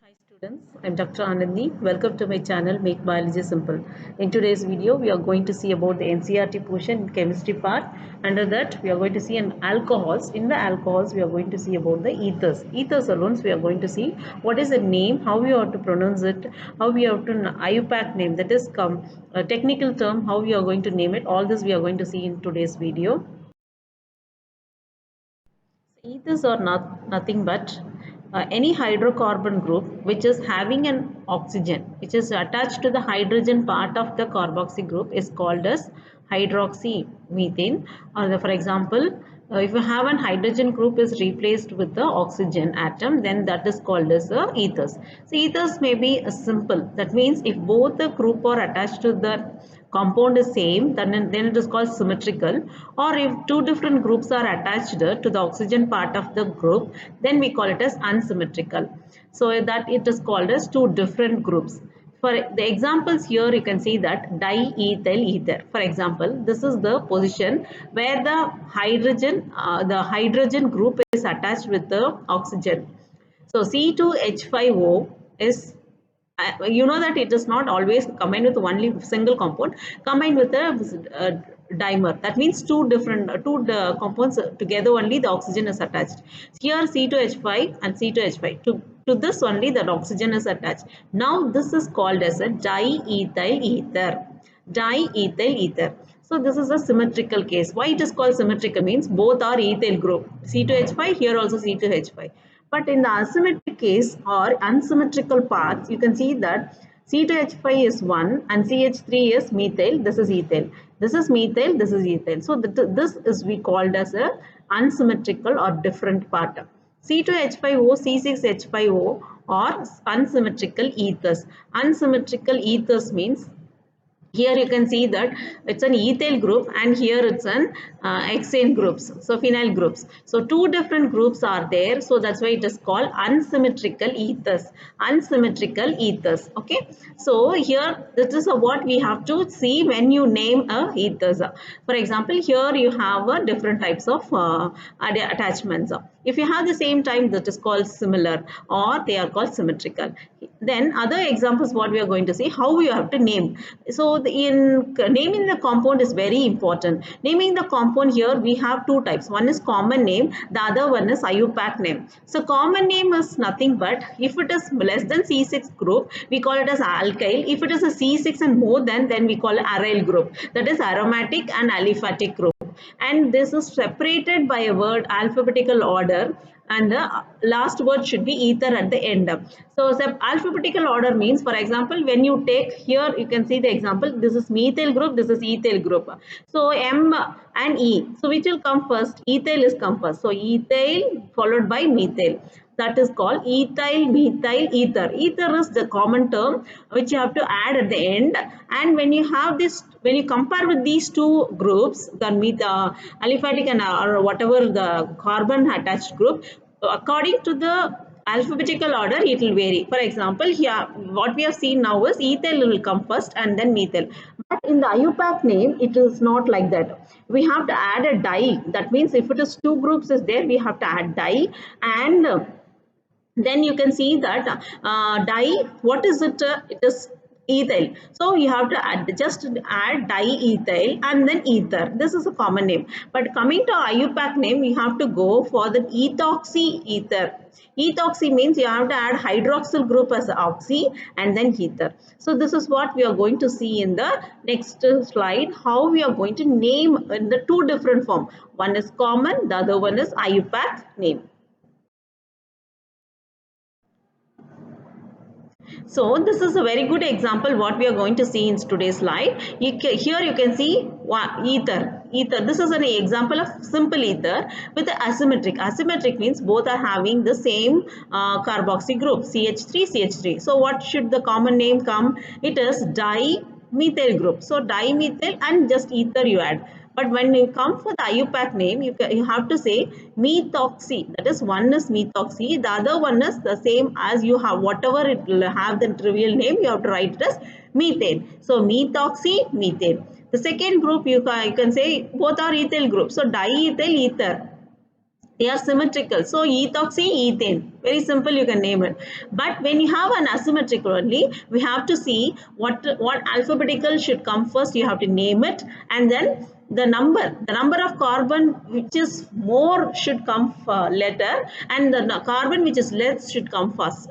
Hi students, I'm Dr. Anandi. Welcome to my channel Make Biology Simple. In today's video, we are going to see about the NCERT portion in chemistry part. Under that, we are going to see an alcohols. In the alcohols, we are going to see about the ethers. Ethers alone, we are going to see what is the name, how we have to pronounce it, how we have to IUPAC name. That is a technical term, how we are going to name it. All this we are going to see in today's video. Ethers are nothing but any hydrocarbon group which is having an oxygen which is attached to the hydrogen part of the carboxy group is called as hydroxymethane. For example, if you have an hydrogen group is replaced with the oxygen atom, then that is called as ethers. So ethers may be simple. That means if both the group are attached to the compound is same, then it is called symmetrical. Or if two different groups are attached to the oxygen part of the group, then we call it as unsymmetrical. So that it is called as two different groups. For the examples here, you can see that diethyl ether. For example, this is the position where the hydrogen group is attached with the oxygen. So C2H5O is you know that it is not always combined with only single compound, combined with a dimer. That means two different compounds together only the oxygen is attached. Here C2H5 and C2H5. To this only that oxygen is attached. Now this is called as a diethyl ether. Diethyl ether. So this is a symmetrical case. Why it is called symmetrical means both are ethyl group. C2H5, here also C2H5. But in the asymmetric case or unsymmetrical parts, you can see that C2H5 is 1 and CH3 is methyl. This is ethyl. This is methyl. This is ethyl. So this is we called as a unsymmetrical or different part. C2H5O, C6H5O are unsymmetrical ethers. Unsymmetrical ethers means here you can see that it's an ethyl group and here it's an hexane groups, so phenyl groups. So two different groups are there, so that's why it is called unsymmetrical ethers. Unsymmetrical ethers. Okay, so here this is what we have to see when you name a ethers. For example, here you have different types of attachments. If you have the same type, that is called similar or they are called symmetrical. Then other examples what we are going to see, how you have to name. So in naming the compound is very important. Naming the compound, here we have two types. One is common name, the other one is IUPAC name. So common name is nothing but if it is less than C6 group, we call it as alkyl. If it is a C6 and more than, then we call it aryl group. That is aromatic and aliphatic group. And this is separated by a word alphabetical order, and the last word should be ether at the end. So alphabetical order means, for example, when you take here, you can see the example, this is methyl group, this is ethyl group. So M and E, so which will come first? Ethyl is come first. So ethyl followed by methyl. That is called ethyl, methyl, ether. Ether is the common term which you have to add at the end. And when you have this, when you compare with these two groups, the aliphatic and or whatever the carbon attached group, according to the alphabetical order, it will vary. For example, here what we have seen now is ethyl will come first and then methyl. But in the IUPAC name, it is not like that. We have to add a di. That means if it is two groups is there, we have to add di, and then you can see that di, what is it? It is ethyl. So you have to just add diethyl and then ether. This is a common name. But coming to IUPAC name, you have to go for the ethoxy ether. Ethoxy means you have to add hydroxyl group as oxy and then ether. So this is what we are going to see in the next slide, how we are going to name in the two different form. One is common, the other one is IUPAC name. So this is a very good example what we are going to see in today's slide. Here you can see ether. Ether. This is an example of simple ether with the asymmetric. Asymmetric means both are having the same carboxy group, CH3, CH3. So what should the common name come? It is dimethyl group. So dimethyl and just ether you add. But when you come for the IUPAC name, you have to say methoxy. That is, one is methoxy, the other one is the same as you have, whatever it will have the trivial name, you have to write it as methane. So methoxy, methane. The second group you can say both are ethyl groups. So diethyl ether. they are symmetrical. So ethoxy, ethane, very simple, you can name it. But when you have an asymmetrical only, we have to see what alphabetical should come first. You have to name it, and then the number of carbon which is more should come later, and the carbon which is less should come first.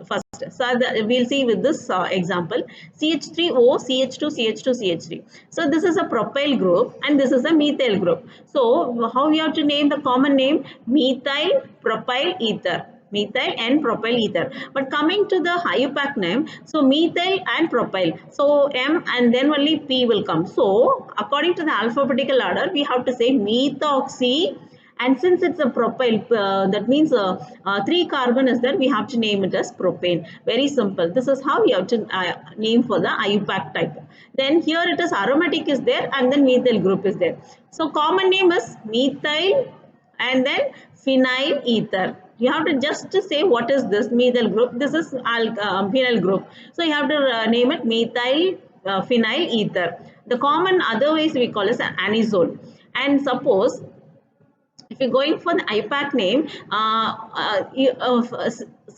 So we'll see with this example, CH3O, CH2, CH2, CH3. So this is a propyl group and this is a methyl group. So how we have to name the common name? Methyl propyl ether. Methyl and propyl ether. But coming to the IUPAC name, so methyl and propyl. So M and then only P will come. So according to the alphabetical order, we have to say methoxy, and since it's a propyl, that means 3 carbon is there, we have to name it as propane. Very simple. This is how you have to name for the IUPAC type. Then here it is aromatic is there, and then methyl group is there. So common name is methyl and then phenyl ether. You have to just to say what is this methyl group. This is phenyl group. So you have to name it methyl phenyl ether. The common otherwise we call it anisole. And suppose if you're going for the IPAC name,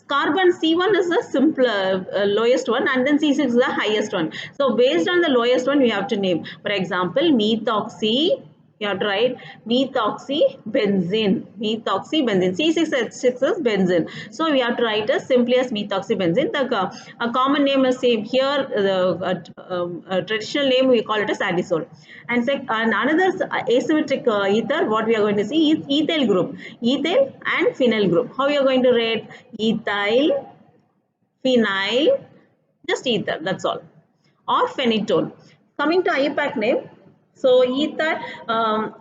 carbon C1 is the simpler, lowest one, and then C6 is the highest one. So based on the lowest one, we have to name. For example, methoxy. You have to write methoxybenzene. Methoxybenzene. C6H6 is benzene. So we have to write as simply as methoxybenzene. The a common name is same here. The traditional name we call it as anisole. And another asymmetric ether, what we are going to see is ethyl group. Ethyl and phenyl group. How you are going to write? Ethyl, phenyl, just ether, that's all. Or phenitone. Coming to IUPAC name, so ethyl,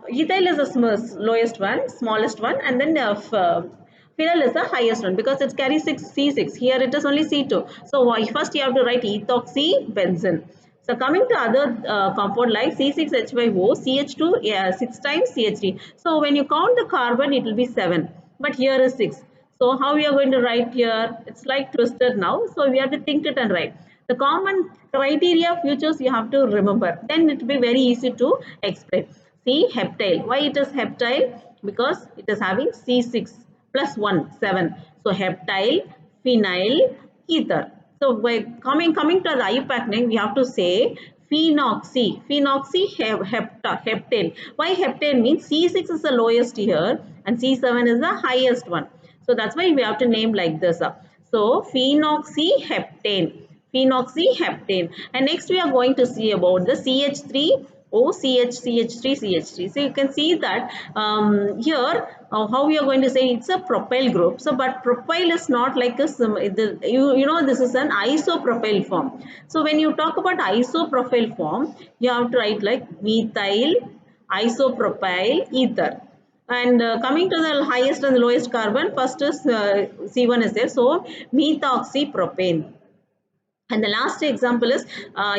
ethyl is the lowest one, smallest one, and then phenyl is the highest one because it carries C6. Here it is only C2. So first you have to write ethoxybenzene. So coming to other compound like C6H5O, CH2, yeah, 6 times CH3. So when you count the carbon, it will be 7. But here is 6. So how we are going to write here? It's like twisted now. So we have to think it and write. The common criteria of futures you have to remember. Then it will be very easy to explain. See, heptyl. Why it is heptyl? Because it is having C6 plus 1, 7. So heptyl, phenyl, ether. So by coming to the IUPAC name, we have to say phenoxy. Phenoxy heptane. Why heptane means C6 is the lowest here and C7 is the highest one. So that's why we have to name like this. So phenoxyheptane. Phenoxyheptane. And next we are going to see about the CH3 OCH, CH3, CH3. So you can see that here how we are going to say it's a propyl group. So but propyl is not like a you know this is an isopropyl form. So when you talk about isopropyl form, you have to write like methyl isopropyl ether. And coming to the highest and the lowest carbon, first is C1 is there. So methoxypropane. And the last example is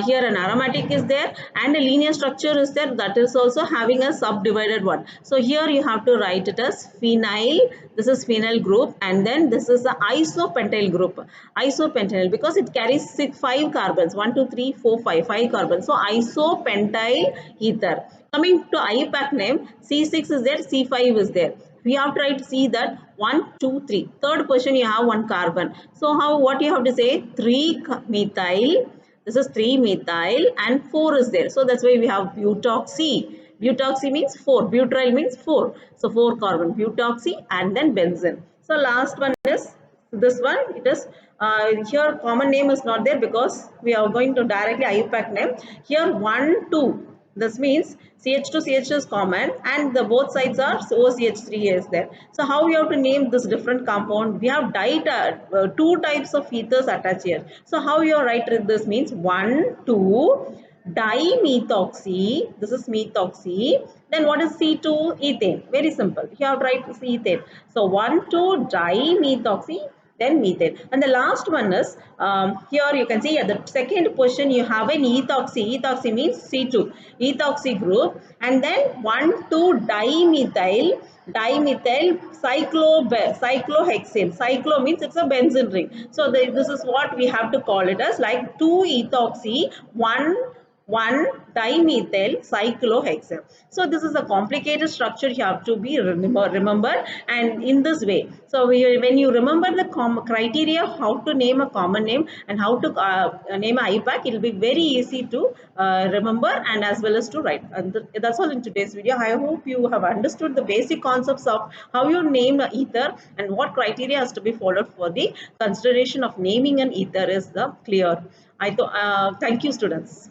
here an aromatic is there and a linear structure is there, that is also having a subdivided one. So here you have to write it as phenyl. This is phenyl group, and then this is the isopentyl group. Isopentyl because it carries 5 carbons. 1, 2, 3, 4, 5. 5 carbons. So isopentyl ether. Coming to IUPAC name, C6 is there, C5 is there. We have to try to see that 1, 2, 3. Third position you have 1 carbon. So what you have to say? 3 methyl. This is 3 methyl and 4 is there. So that's why we have butoxy. Butoxy means 4. Butyl means 4. So 4 carbon. Butoxy and then benzene. So last one is this one. It is here common name is not there because we are going to directly IUPAC name. Here 1, 2. This means CH2, CH2 is common and the both sides are OCH3 is there. So how you have to name this different compound? We have two types of ethers attached here. So how you write this means 1, 2 dimethoxy. This is methoxy. Then what is C2? Ethane. Very simple. You have to write ethane. So 1, 2 dimethoxy. Then methane. And the last one is here you can see at the second position you have an ethoxy. Ethoxy means C2. Ethoxy group. And then 1, 2 dimethyl. Dimethyl cyclohexane. Cyclo means it's a benzene ring. So this is what we have to call it as like 2 ethoxy, 1 1-dimethyl cyclohexane. So this is a complicated structure you have to be remember, and in this way. So when you remember the criteria of how to name a common name and how to name a IPAC, it will be very easy to remember and as well as to write. And that's all in today's video. I hope you have understood the basic concepts of how you name an ether and what criteria has to be followed for the consideration of naming an ether is the clear. Thank you, students.